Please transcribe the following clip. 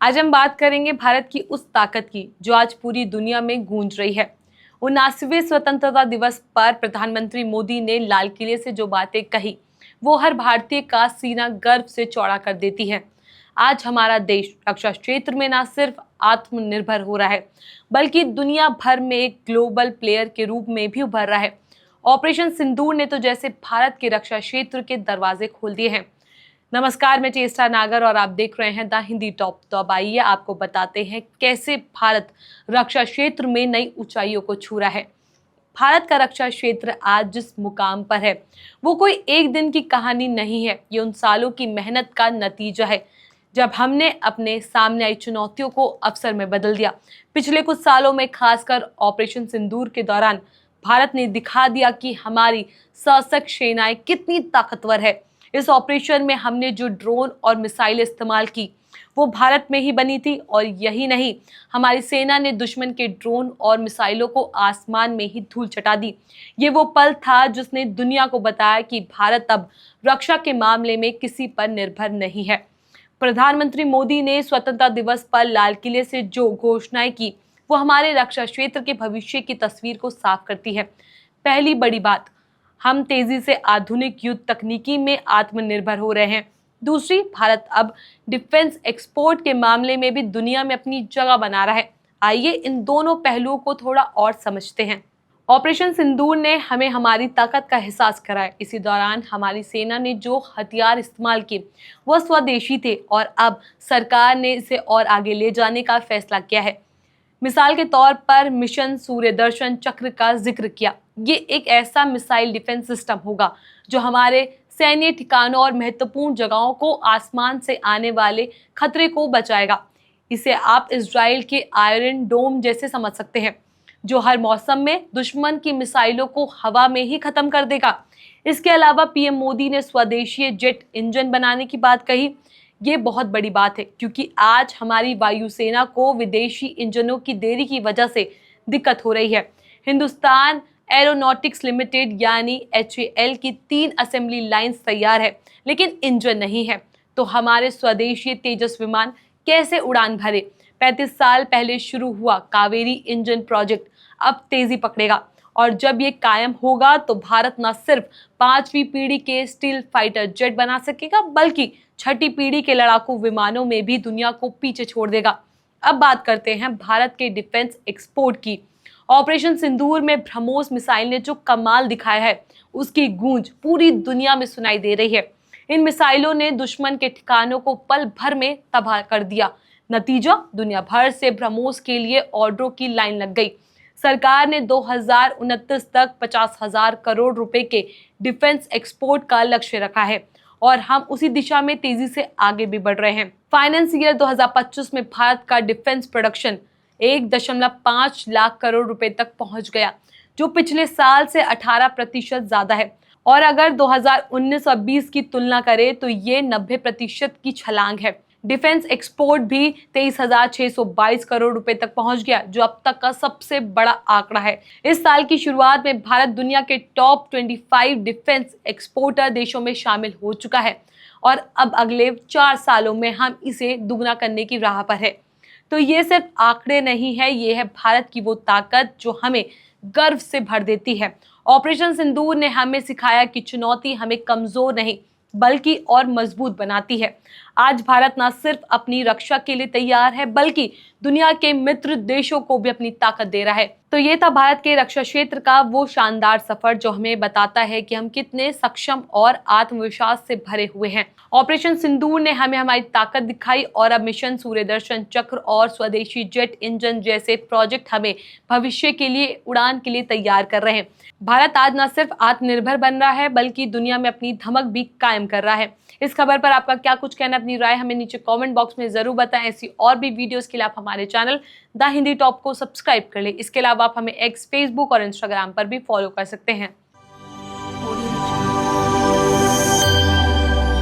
आज हम बात करेंगे भारत की उस ताकत की जो आज पूरी दुनिया में गूंज रही है। 79वें स्वतंत्रता दिवस पर प्रधानमंत्री मोदी ने लाल किले से जो बातें कही, वो हर भारतीय का सीना गर्व से चौड़ा कर देती है। आज हमारा देश रक्षा क्षेत्र में न सिर्फ आत्मनिर्भर हो रहा है, बल्कि दुनिया भर में एक ग्लोबल प्लेयर के रूप में भी उभर रहा है। ऑपरेशन सिंदूर ने तो जैसे भारत के रक्षा क्षेत्र के दरवाजे खोल दिए हैं। नमस्कार, मैं चेष्टा नागर और आप देख रहे हैं द हिंदी टॉप। तो अब आइए आपको बताते हैं कैसे भारत रक्षा क्षेत्र में नई ऊंचाइयों को छू रहा है। भारत का रक्षा क्षेत्र आज जिस मुकाम पर है, वो कोई एक दिन की कहानी नहीं है। ये उन सालों की मेहनत का नतीजा है, जब हमने अपने सामने आई चुनौतियों को अवसर में बदल दिया। पिछले कुछ सालों में, खासकर ऑपरेशन सिंदूर के दौरान, भारत ने दिखा दिया कि हमारी सशक्त सेनाएं कितनी ताकतवर है। इस ऑपरेशन में हमने जो ड्रोन और मिसाइल इस्तेमाल की, वो भारत में ही बनी थी। और यही नहीं, हमारी सेना ने दुश्मन के ड्रोन और मिसाइलों को आसमान में ही धूल चटा दी। ये वो पल था जिसने दुनिया को बताया कि भारत अब रक्षा के मामले में किसी पर निर्भर नहीं है। प्रधानमंत्री मोदी ने स्वतंत्रता दिवस पर लाल किले से जो घोषणाएं की, वो हमारे रक्षा क्षेत्र के भविष्य की तस्वीर को साफ करती है। पहली बड़ी बात, हम तेजी से आधुनिक युद्ध तकनीकी में आत्मनिर्भर हो रहे हैं। दूसरी, भारत अब डिफेंस एक्सपोर्ट के मामले में भी दुनिया में अपनी जगह बना रहा है। आइए इन दोनों पहलुओं को थोड़ा और समझते हैं। ऑपरेशन सिंदूर ने हमें हमारी ताकत का एहसास कराया। इसी दौरान हमारी सेना ने जो हथियार इस्तेमाल किए, वह स्वदेशी थे और अब सरकार ने इसे और आगे ले जाने का फैसला किया है। मिसाल के तौर पर मिशन सूर्यदर्शन चक्र का जिक्र किया। ये एक ऐसा मिसाइल डिफेंस सिस्टम होगा जो हमारे सैन्य ठिकानों और महत्वपूर्ण जगहों को आसमान से आने वाले खतरे को बचाएगा। इसे आप इजराइल के आयरन डोम जैसे समझ सकते हैं, जो हर मौसम में दुश्मन की मिसाइलों को हवा में ही खत्म कर देगा। इसके अलावा पीएम मोदी ने स्वदेशी जेट इंजन बनाने की बात कही। ये बहुत बड़ी बात है, क्योंकि आज हमारी वायुसेना को विदेशी इंजनों की देरी की वजह से दिक्कत हो रही है। हिंदुस्तान एरोनॉटिक्स लिमिटेड यानी HAL की 3 असेंबली लाइंस तैयार है, लेकिन इंजन नहीं है। तो हमारे स्वदेशी तेजस विमान कैसे उड़ान भरे? 35 साल पहले शुरू हुआ कावेरी इंजन प्रोजेक्ट अब तेजी पकड़ेगा, और जब ये कायम होगा तो भारत न सिर्फ 5वीं पीढ़ी के स्टील फाइटर जेट बना सकेगा, बल्कि 6ठी पीढ़ी के लड़ाकू विमानों में भी दुनिया को पीछे छोड़ देगा। अब बात करते हैं भारत के डिफेंस एक्सपोर्ट की। ऑपरेशन सिंदूर में ब्रह्मोस मिसाइल ने जो कमाल दिखाया है, उसकी गूंज पूरी दुनिया में सुनाई दे रही है। इन मिसाइलों ने दुश्मन के ठिकानों को पल भर में तबाह कर दिया। नतीजा, दुनिया भर से ब्रह्मोस के लिए ऑर्डरों की लाइन लग गई। सरकार ने 2029 तक 50,000 करोड़ रुपए के डिफेंस एक्सपोर्ट का लक्ष्य रखा है, और हम उसी दिशा में तेजी से आगे भी बढ़ रहे हैं। फाइनेंस ईयर 2025 में भारत का डिफेंस प्रोडक्शन 1.5 लाख करोड़ रुपए तक पहुंच गया, जो पिछले साल से 18% ज्यादा है। और अगर 2019 और 20 की तुलना करें तो ये 90% की छलांग है। डिफेंस एक्सपोर्ट भी 23,622 करोड़ रुपए तक पहुंच गया, जो अब तक का सबसे बड़ा आंकड़ा है। इस साल की शुरुआत में भारत दुनिया के टॉप 25 डिफेंस एक्सपोर्टर देशों में शामिल हो चुका है, और अब अगले 4 सालों में हम इसे दुगना करने की राह पर है। तो ये सिर्फ आंकड़े नहीं है, ये है भारत की वो ताकत जो हमें गर्व से भर देती है। ऑपरेशन सिंदूर ने हमें सिखाया कि चुनौती हमें कमजोर नहीं, बल्कि और मजबूत बनाती है। आज भारत न सिर्फ अपनी रक्षा के लिए तैयार है, बल्कि दुनिया के मित्र देशों को भी अपनी ताकत दे रहा है। तो ये था भारत के रक्षा क्षेत्र का वो शानदार सफर, जो हमें बताता है कि हम कितने सक्षम और आत्मविश्वास से भरे हुए हैं। ऑपरेशन सिंदूर ने हमें हमारी ताकत दिखाई, और अब मिशन सूर्यदर्शन चक्र और स्वदेशी जेट इंजन जैसे प्रोजेक्ट हमें भविष्य के लिए उड़ान के लिए तैयार कर रहे हैं। भारत आज न सिर्फ आत्मनिर्भर बन रहा है, बल्कि दुनिया में अपनी धमक भी कायम कर रहा है। इस खबर पर आपका क्या कुछ कहना, अपनी राय हमें नीचे कमेंट बॉक्स में जरूर बताएं। ऐसी और भी वीडियोस के लिए आप हमारे चैनल द हिंदी टॉप को सब्सक्राइब कर लें। इसके अलावा आप हमें एक्स, फेसबुक और इंस्टाग्राम पर भी फॉलो कर सकते हैं।